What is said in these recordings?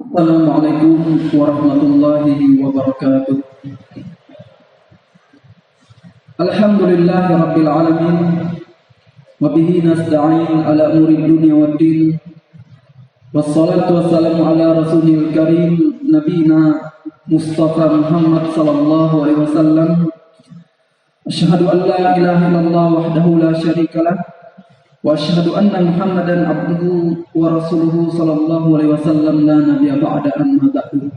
Assalamualaikum warahmatullahi wabarakatuh. Alhamdulillahi rabbil alamin. Wa bihi nasta'in ala umuri dunya waddin. Wassalatu wassalamu ala rasulil karim nabiyina Mustafa Muhammad sallallahu alaihi wasallam. Asyhadu an la ilaha illallah wahdahu la syarika lah. Wa asyhadu anna Muhammadan abduhu wa rasuluhu sallallahu alaihi wasallam la nabiyya ba'da amma ba'du.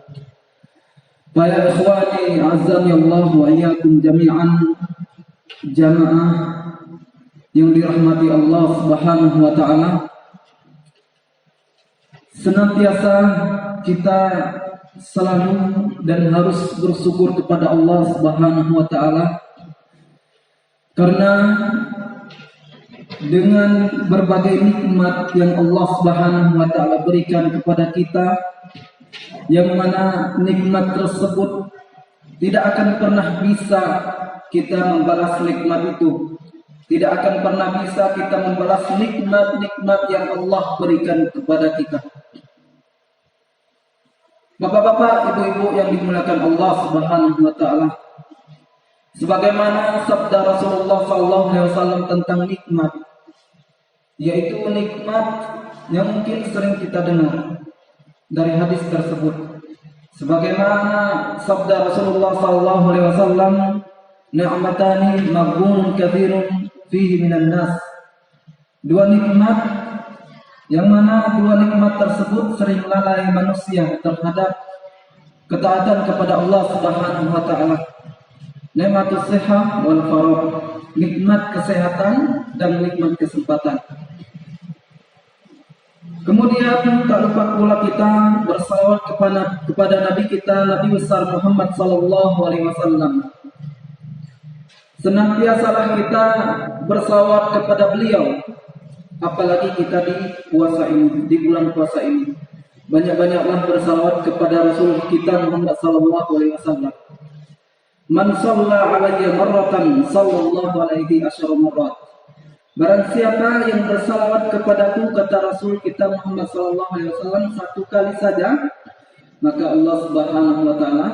Fa ya ikhwani azani Allah wa iyyakum jami'an, jamaah yang dirahmati Allah Subhanahu wa taala. Senantiasa kita selalu dan harus bersyukur kepada Allah Subhanahu wa taala, karena dengan berbagai nikmat yang Allah Subhanahu wa taala berikan kepada kita, yang mana nikmat tersebut tidak akan pernah bisa kita membalas nikmat itu. Tidak akan pernah bisa kita membalas nikmat-nikmat yang Allah berikan kepada kita. Bapak-bapak, ibu-ibu yang dimuliakan Allah Subhanahu wa taala, sebagaimana sabda Rasulullah SAW tentang nikmat, yaitu nikmat yang mungkin sering kita dengar dari hadis tersebut. Sebagaimana sabda Rasulullah SAW, ni'matani maghbunun katsirun fihi minan nas. Dua nikmat yang mana dua nikmat tersebut sering lalai manusia terhadap ketaatan kepada Allah Subhanahu wa taala. Nikmatus sihah wal faragh, nikmat kesehatan dan nikmat kesempatan. Kemudian tak lupa pula kita bersalawat kepada Nabi kita, Nabi besar Muhammad sallallahu alaihi wasallam. Senantiasalah kita bersalawat kepada beliau, apalagi kita di puasa ini, di bulan puasa ini. Banyak-banyaklah bersalawat kepada Rasul kita Muhammad sallallahu alaihi wasallam. Man shalla alayya marratan sallallahu alaihi asyara marrat. Barang siapa yang bersalawat kepadaku, kata Rasul kita Muhammad sallallahu alaihi wasallam, satu kali saja, maka Allah Subhanahu wa taala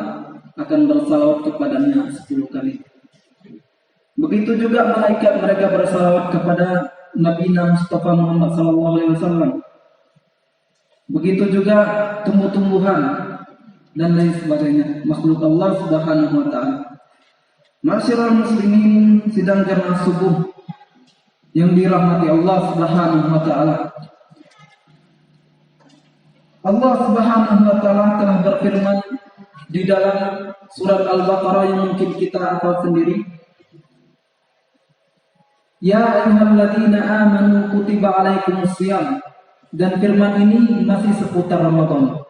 akan bersalawat kepadanya 10 kali. Begitu juga malaikat mereka bersalawat kepada Nabi Mustafa Muhammad sallallahu alaihi wasallam. Begitu juga tumbuh-tumbuhan dan lain sebagainya, makhluk Allah Subhanahu wa taala. Masyiral muslimin, sidang jamaah subuh yang dirahmati Allah Subhanahu wa taala. Allah Subhanahu wa taala telah berfirman di dalam surat Al-Baqarah yang mungkin kita hafal sendiri. Ya ayyuhalladzina amanu kutiba alaikumusiyam. Dan firman ini masih seputar Ramadan.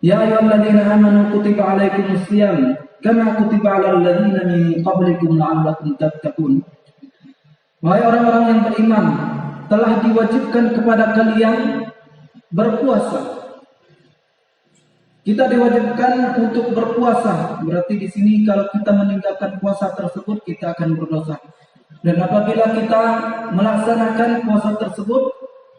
Ya ayyuhalladzina amanu kutiba alaikumusiyam kama kutiba alal ladzina min qablikum la'allakum tattaqun. Wahai orang-orang yang beriman, telah diwajibkan kepada kalian berpuasa. Kita diwajibkan untuk berpuasa. Berarti di sini kalau kita meninggalkan puasa tersebut, kita akan berdosa. Dan apabila kita melaksanakan puasa tersebut,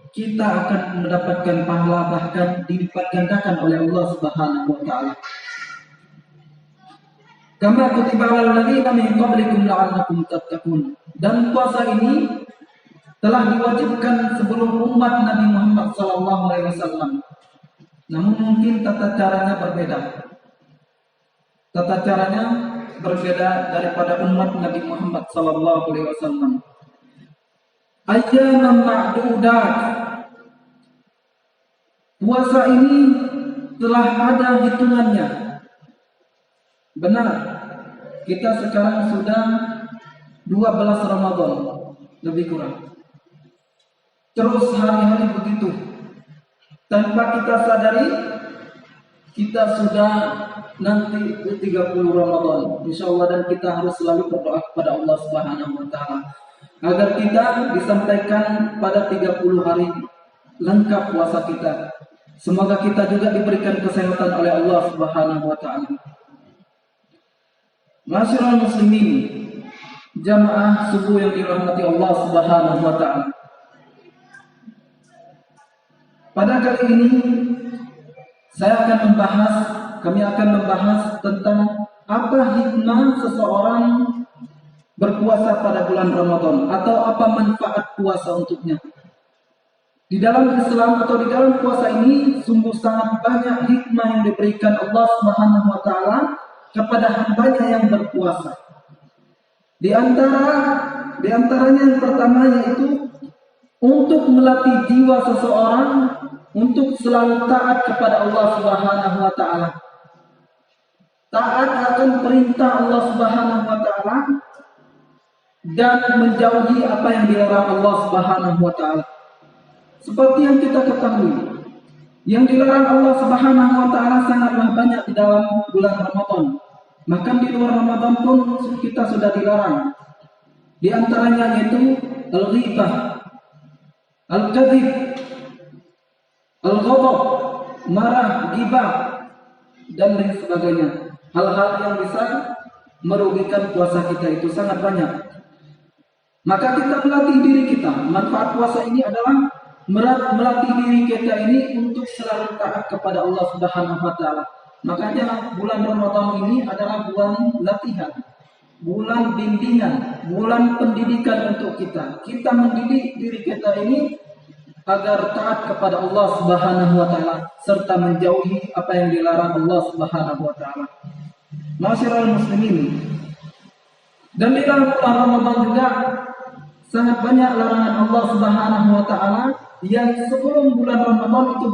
kita akan mendapatkan pahala, bahkan dilipat gandakan oleh Allah Subhanahu wa taala. Kama kutiba 'alal ladzina min qablikum la'allakum tattaqun. Dan puasa ini telah diwajibkan sebelum umat Nabi Muhammad sallallahu alaihi wasallam. Namun mungkin tata caranya berbeda. Tata caranya berbeda daripada umat Nabi Muhammad sallallahu alaihi wasallam. Ayyaman ma'dudat. Puasa ini telah ada hitungannya. Benar, kita sekarang sudah 12 Ramadan lebih kurang. Terus hari-hari begitu. Tanpa kita sadari, kita sudah nanti 30 Ramadan, insyaallah, dan kita harus selalu berdoa kepada Allah Subhanahu wa taala agar kita disampaikan pada 30 hari lengkap puasa kita. Semoga kita juga diberikan kesehatan oleh Allah Subhanahu wa taala. Masyiral muslimin, jamaah subuh yang dirahmati Allah Subhanahu wa taala. Pada kali ini kami akan membahas tentang apa hikmah seseorang berpuasa pada bulan Ramadan atau apa manfaat puasa untuknya. Di dalam Islam atau di dalam puasa ini sungguh sangat banyak hikmah yang diberikan Allah Subhanahu wa taala kepada hambanya yang berpuasa. Di antaranya yang pertama yaitu untuk melatih jiwa seseorang untuk selalu taat kepada Allah Subhanahu wa taala. Taat akan perintah Allah Subhanahu wa taala dan menjauhi apa yang dilarang Allah Subhanahu wa taala. Seperti yang kita ketahui, yang dilarang Allah Subhanahu wa taala sangatlah banyak di dalam bulan Ramadan. Bahkan di luar Ramadan pun kita sudah dilarang. Di antaranya yaitu al-ghibah, al-kadzib, al-ghadab, marah, ghibah, dan lain sebagainya. Hal-hal yang bisa merugikan puasa kita itu sangat banyak. Maka kita melatih diri kita. Manfaat puasa ini adalah melatih diri kita ini untuk selalu taat kepada Allah Subhanahu wa taala. Makanya bulan Ramadan ini adalah bulan latihan, bulan bimbingan, bulan pendidikan untuk kita. Kita mendidik diri kita ini agar taat kepada Allah Subhanahu wa taala serta menjauhi apa yang dilarang Allah Subhanahu wa taala. Ma'asyiral muslimin. Dan di dalam bulan Ramadan juga sangat banyak larangan Allah Subhanahu wa taala yang sebelum bulan Ramadan itu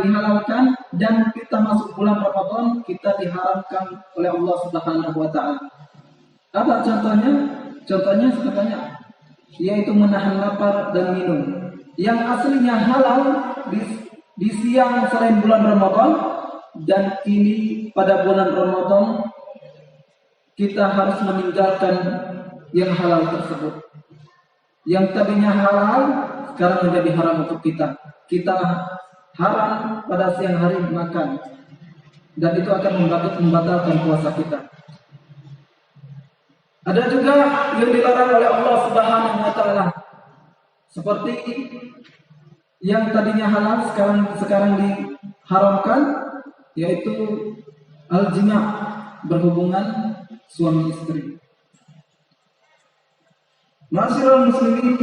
dihalalkan dan kita masuk bulan Ramadan kita diharamkan oleh Allah Subhanahu wa taala. Apa contohnya? Contohnya sangat banyak, yaitu menahan lapar dan minum. Yang aslinya halal di siang selain bulan Ramadan, dan kini pada bulan Ramadan kita harus meninggalkan yang halal tersebut. Yang tadinya halal sekarang menjadi haram untuk kita. Kita haram pada siang hari makan, dan itu akan membatalkan puasa kita. Ada juga yang dilarang oleh Allah Subhanahu wa taala, seperti yang tadinya halal sekarang diharamkan, yaitu al-jima', berhubungan suami istri. Ma'asyiral muslimin,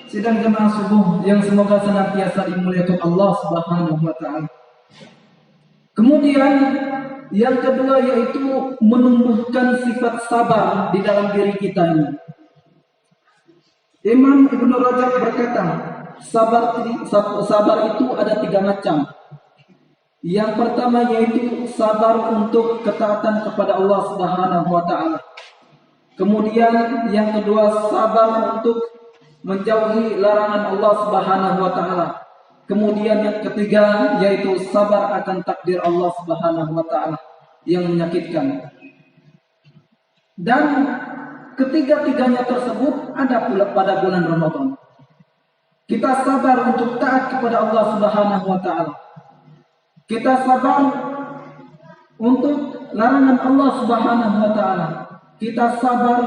sidang jemaah subuh yang semoga senantiasa dimuliakan Allah Subhanahu wa taala. Kemudian yang kedua yaitu menumbuhkan sifat sabar di dalam diri kita ini. Imam Ibnu Rajab berkata, sabar itu ada 3 macam. Yang pertama yaitu sabar untuk ketaatan kepada Allah Subhanahu wa taala. Kemudian yang kedua sabar untuk menjauhi larangan Allah Subhanahu wa taala. Kemudian yang ketiga yaitu sabar akan takdir Allah Subhanahu wa taala yang menyakitkan. Dan ketiga-tiganya tersebut ada pula pada bulan Ramadan. Kita sabar untuk taat kepada Allah Subhanahu wa taala. Kita sabar untuk larangan Allah Subhanahu wa taala. Kita sabar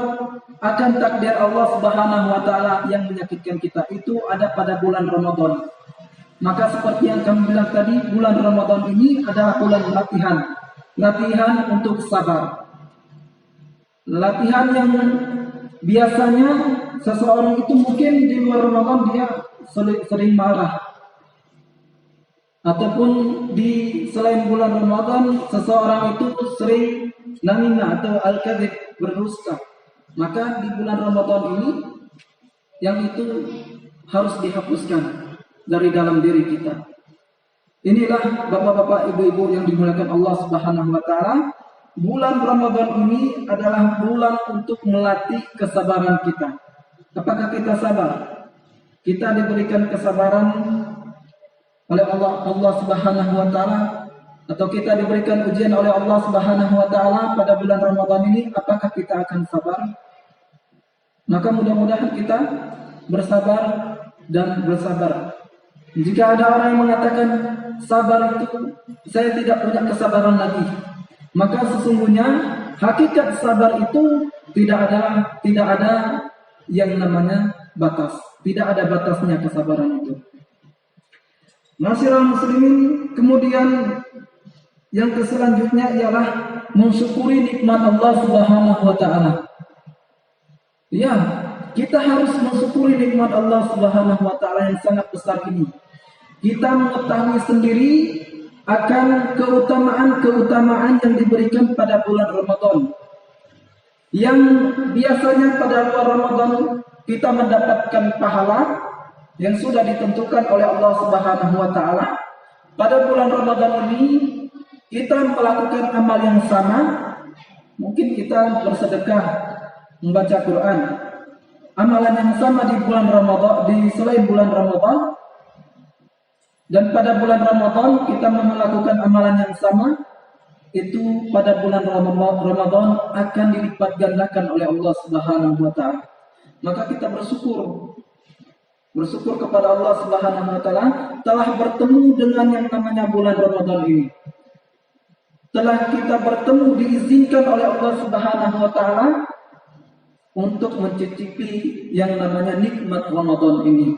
akan takdir Allah Subhanahu wa taala yang menyakitkan kita. Itu ada pada bulan Ramadan. Maka seperti yang kami bilang tadi, bulan Ramadan ini adalah bulan latihan. Latihan untuk sabar. Latihan yang biasanya seseorang itu mungkin di luar Ramadan dia sering marah. Ataupun di selain bulan Ramadan seseorang itu sering namimah atau al-kadzib, berdusta. Maka di bulan Ramadan ini yang itu harus dihapuskan dari dalam diri kita. Inilah bapak-bapak, ibu-ibu yang dimuliakan Allah Subhanahu wa taala. Bulan Ramadan ini adalah bulan untuk melatih kesabaran kita. Apakah kita sabar? Kita diberikan kesabaran oleh Allah Subhanahu wa taala, atau kita diberikan ujian oleh Allah Subhanahu wa taala pada bulan Ramadan ini, apakah kita akan sabar? Maka mudah-mudahan kita bersabar dan bersabar. Jika ada orang yang mengatakan sabar itu saya tidak punya kesabaran lagi, maka sesungguhnya hakikat sabar itu tidak ada yang namanya batas. Tidak ada batasnya kesabaran itu. Ma'asyiral muslimin, kemudian Yang selanjutnya ialah mensyukuri nikmat Allah Subhanahu wa taala. Ya, kita harus mensyukuri nikmat Allah Subhanahu wa taala yang sangat besar ini. Kita mengetahui sendiri akan keutamaan-keutamaan yang diberikan pada bulan Ramadan. Yang biasanya pada bulan Ramadan kita mendapatkan pahala yang sudah ditentukan oleh Allah Subhanahu wa taala. Pada bulan Ramadan ini kita melakukan amal yang sama. Mungkin kita bersedekah, membaca Quran. Amalan yang sama di bulan Ramadan, di selain bulan Ramadan. Dan pada bulan Ramadan kita melakukan amalan yang sama, itu pada bulan Ramadan akan dilipat gandakan oleh Allah Subhanahu wa taala. Maka kita bersyukur kepada Allah Subhanahu wa taala telah bertemu dengan yang namanya bulan Ramadan ini. Telah kita bertemu, diizinkan oleh Allah Subhanahu wa taala untuk mencicipi yang namanya nikmat Ramadan ini.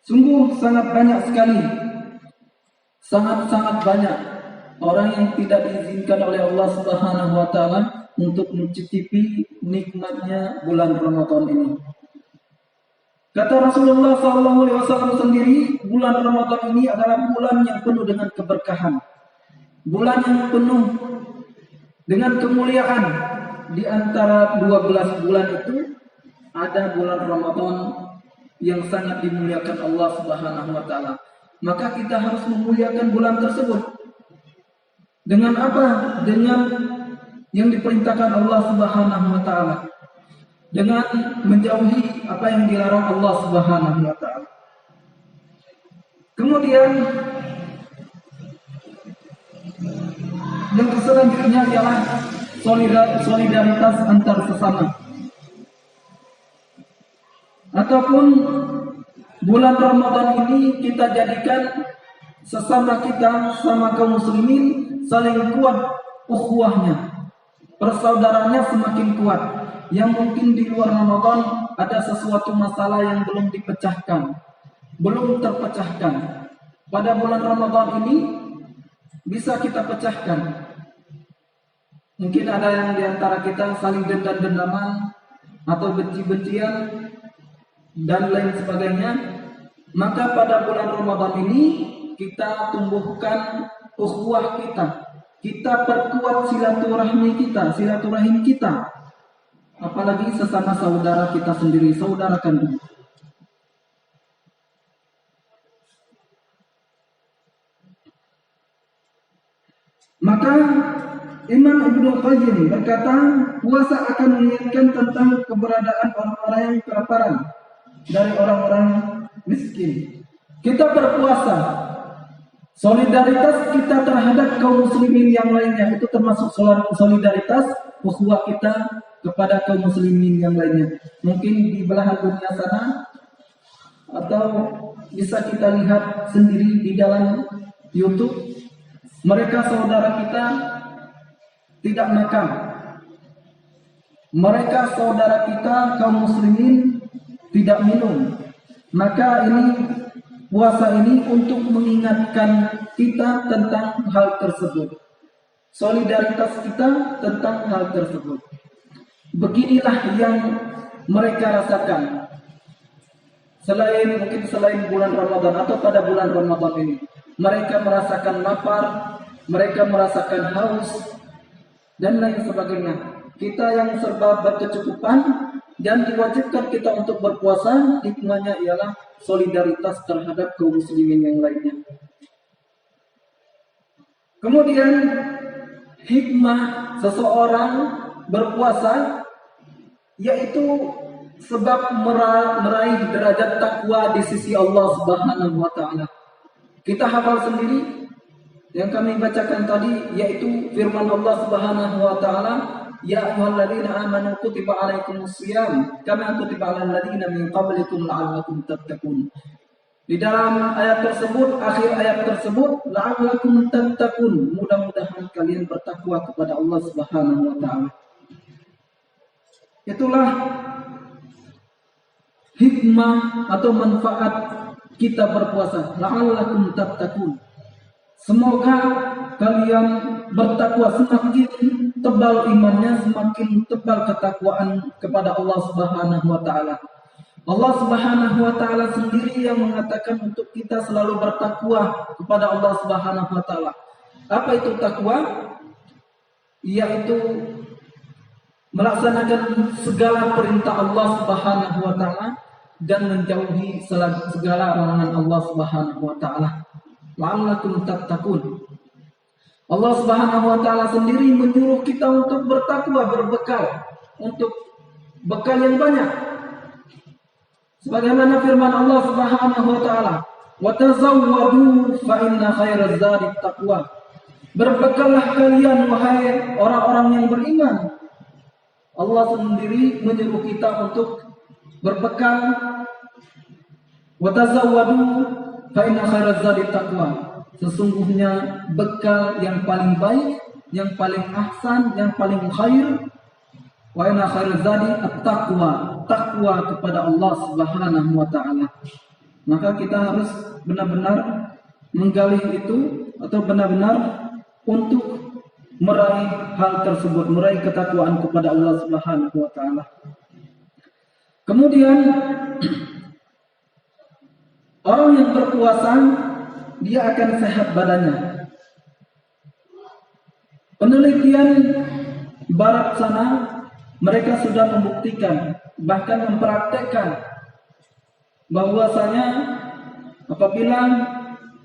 Sungguh sangat banyak sekali, sangat banyak orang yang tidak diizinkan oleh Allah Subhanahu wa taala untuk mencicipi nikmatnya bulan Ramadan ini. Kata Rasulullah SAW sendiri, bulan Ramadan ini adalah bulan yang penuh dengan keberkahan, bulan yang penuh dengan kemuliaan. Di antara 12 bulan itu ada bulan Ramadan yang sangat dimuliakan Allah Subhanahu wa taala. Maka kita harus memuliakan bulan tersebut. Dengan apa? Dengan yang diperintahkan Allah Subhanahu wa taala. Dengan menjauhi apa yang dilarang Allah Subhanahu wa taala. Kemudian yang selanjutnya ialah solidaritas antar sesama. Ataupun bulan Ramadan ini kita jadikan sesama kita, sama kaum muslimin saling kuat ukhuwahnya, persaudaranya semakin kuat. Yang mungkin di luar Ramadan ada sesuatu masalah yang belum dipecahkan, belum terpecahkan. Pada bulan Ramadan ini bisa kita pecahkan. Mungkin ada yang diantara kita saling dendam-dendaman atau benci-bencian dan lain sebagainya. Maka pada bulan Ramadan ini kita tumbuhkan ukhuwah kita. Kita perkuat silaturahim kita. Apalagi sesama saudara kita sendiri, saudara kandung. Maka Imam Ibnu Qayyim berkata, puasa akan mengingatkan tentang keberadaan orang-orang yang kelaparan dari orang-orang miskin. Kita berpuasa, solidaritas kita terhadap kaum muslimin yang lainnya itu termasuk solidaritas ukhuwah kita kepada kaum muslimin yang lainnya. Mungkin di belahan dunia sana, atau bisa kita lihat sendiri di dalam YouTube, mereka saudara kita tidak makan. Mereka saudara kita kaum muslimin tidak minum. Maka ini puasa ini untuk mengingatkan kita tentang hal tersebut. Solidaritas kita tentang hal tersebut. Beginilah yang mereka rasakan. Selain bulan Ramadan atau pada bulan Ramadan ini, mereka merasakan lapar, mereka merasakan haus dan lain sebagainya. Kita yang serba berkecukupan dan diwajibkan kita untuk berpuasa, hikmahnya ialah solidaritas terhadap kaum muslimin yang lainnya. Kemudian hikmah seseorang berpuasa yaitu sebab meraih derajat takwa di sisi Allah Subhanahu wa taala. Kita hafal sendiri yang kami bacakan tadi, yaitu firman Allah Subhanahu wa taala, ya ayyuhalladzina amanu kutiba alaikumusiyam kama kutiba alal ladzina min qablikum la'allakum tattaqun. Di dalam ayat tersebut, akhir ayat tersebut, la'allakum tattaqun, mudah-mudahan kalian bertakwa kepada Allah Subhanahu wa taala. Itulah hikmah atau manfaat kita berpuasa. La'allakum tattaqun. Semoga kalian bertakwa, semakin tebal imannya, semakin tebal ketakwaan kepada Allah Subhanahu wa taala. Allah Subhanahu wa taala sendiri yang mengatakan untuk kita selalu bertakwa kepada Allah Subhanahu wa taala. Apa itu takwa? Yaitu melaksanakan segala perintah Allah Subhanahu wa taala dan menjauhi segala larangan Allah Subhanahu wa taala. La'allakum tattaqun. Allah Subhanahu wa taala sendiri menyuruh kita untuk bertakwa, berbekal untuk bekal yang banyak. Sebagaimana firman Allah Subhanahu wa taala, "Wa tazawwadu fa inna khairaz zadi taqwa." Berbekallah kalian wahai orang-orang yang beriman. Allah sendiri menyuruh kita untuk berbekal. Wa tazawwadu fa inna khairaz zadi taqwa. Sesungguhnya bekal yang paling baik, yang paling ahsan, yang paling khair, wa inna khairaz zadi at-taqwa, takwa kepada Allah Subhanahu wa taala. Maka kita harus benar-benar menggali itu atau benar-benar untuk meraih hal tersebut, meraih ketakwaan kepada Allah Subhanahu wa taala. Kemudian orang yang berpuasa dia akan sehat badannya. Penelitian barat sana mereka sudah membuktikan, bahkan mempraktekkan bahwasanya apabila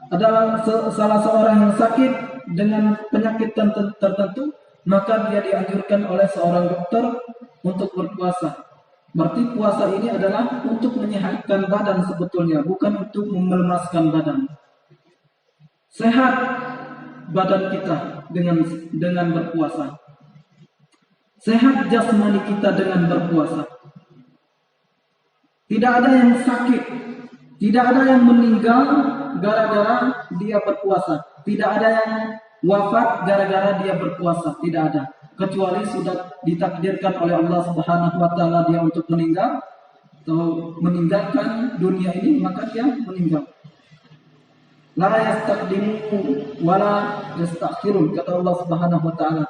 adalah salah seorang yang sakit dengan penyakit tertentu, maka dia dianjurkan oleh seorang dokter untuk berpuasa. Berarti puasa ini adalah untuk menyehatkan badan sebetulnya, bukan untuk melemaskan badan. Sehat badan kita dengan berpuasa. Sehat jasmani kita dengan berpuasa. Tidak ada yang sakit, tidak ada yang meninggal gara-gara dia berpuasa. Tidak ada yang wafat gara-gara dia berpuasa, tidak ada. Kecuali sudah ditakdirkan oleh Allah Subhanahu wa taala dia untuk meninggal atau meninggalkan dunia ini, maka dia meninggal. La yastaqdimu wa la yastakhirun, kata Allah Subhanahu wa taala.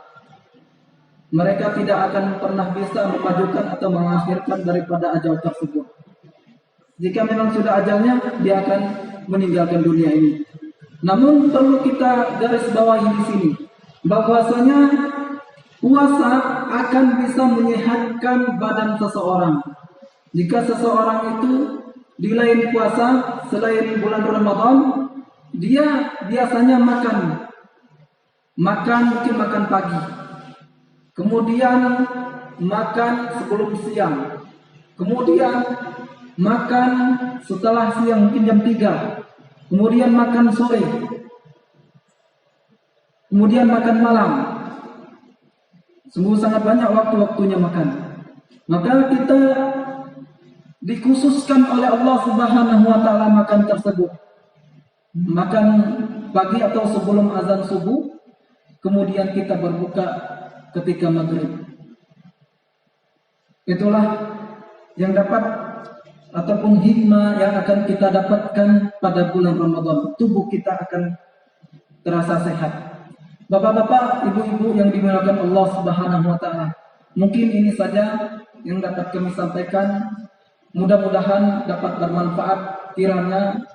Mereka tidak akan pernah bisa memajukan atau mengakhirkan daripada ajal tersebut. Jika memang sudah ajalnya, dia akan meninggalkan dunia ini. Namun perlu kita garis bawahi di sini bahwasanya puasa akan bisa menyehatkan badan seseorang. Jika seseorang itu di lain puasa selain bulan Ramadan, dia biasanya makan mungkin makan pagi, kemudian makan sebelum siang, kemudian makan setelah siang mungkin jam 3, kemudian makan sore, kemudian makan malam. Sungguh sangat banyak waktu-waktunya makan. Maka kita dikhususkan oleh Allah Subhanahu wa taala makan tersebut. Makan pagi atau sebelum azan subuh, kemudian kita berbuka ketika maghrib. Itulah yang dapat ataupun hikmah yang akan kita dapatkan pada bulan Ramadan. Tubuh kita akan terasa sehat. Bapak-bapak, ibu-ibu yang dimuliakan Allah Subhanahu wa taala. Mungkin ini saja yang dapat kami sampaikan. Mudah-mudahan dapat bermanfaat. Kiranya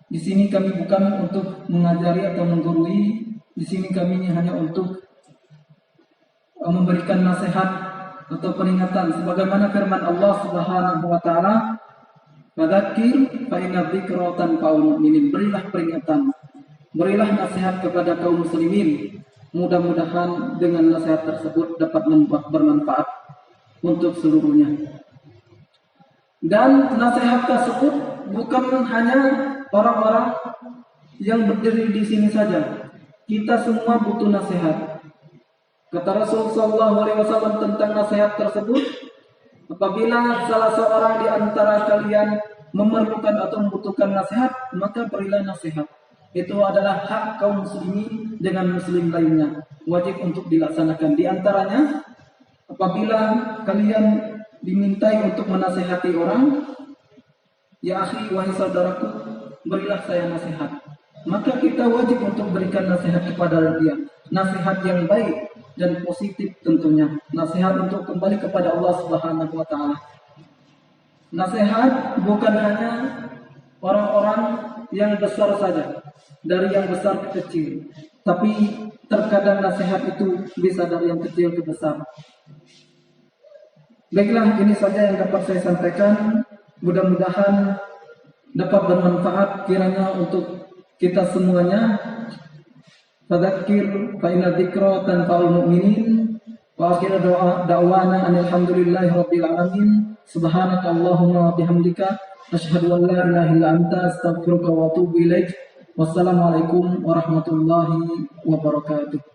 di sini kami bukan untuk mengajari atau menggurui. Di sini kami hanya untuk memberikan nasihat atau peringatan sebagaimana firman Allah Subhanahu wa taala, "Fadzakir fa inna dzikra tanfa'ul mu'minin." Berilah peringatan, berilah nasihat kepada kaum muslimin. Mudah-mudahan dengan nasihat tersebut dapat bermanfaat untuk seluruhnya. Dan nasihat tersebut bukan hanya orang-orang yang berdiri di sini saja. Kita semua butuh nasihat. Kata Rasul sallallahu alaihi wasallam tentang nasihat tersebut, apabila salah seorang di antara kalian memerlukan atau membutuhkan nasihat, maka berilah nasihat. Itu adalah hak kaum muslimin dengan muslim lainnya, wajib untuk dilaksanakan. Di antaranya, apabila kalian dimintai untuk menasihati orang, ya akhi, wahai saudaraku, berilah saya nasihat. maka kita wajib untuk berikan nasihat kepada dia, nasihat yang baik dan positif tentunya, nasihat untuk kembali kepada Allah Subhanahu wa taala. Nasihat bukan hanya orang-orang yang besar saja, dari yang besar ke kecil, tapi terkadang nasihat itu bisa dari yang kecil ke besar. Baiklah, ini saja yang dapat saya sampaikan. Mudah-mudahan dapat bermanfaat kiranya untuk kita semuanya. Fadzakir fa inna dzikra tanfa'ul mu'minin. Wa akhiru da'wana alhamdulillahi rabbil alamin. Subhanakallahumma bihamdika asyhadu an la ilaha illa anta astaghfiruka wa atubu ilaik. Wassalamualaikum warahmatullahi wabarakatuh.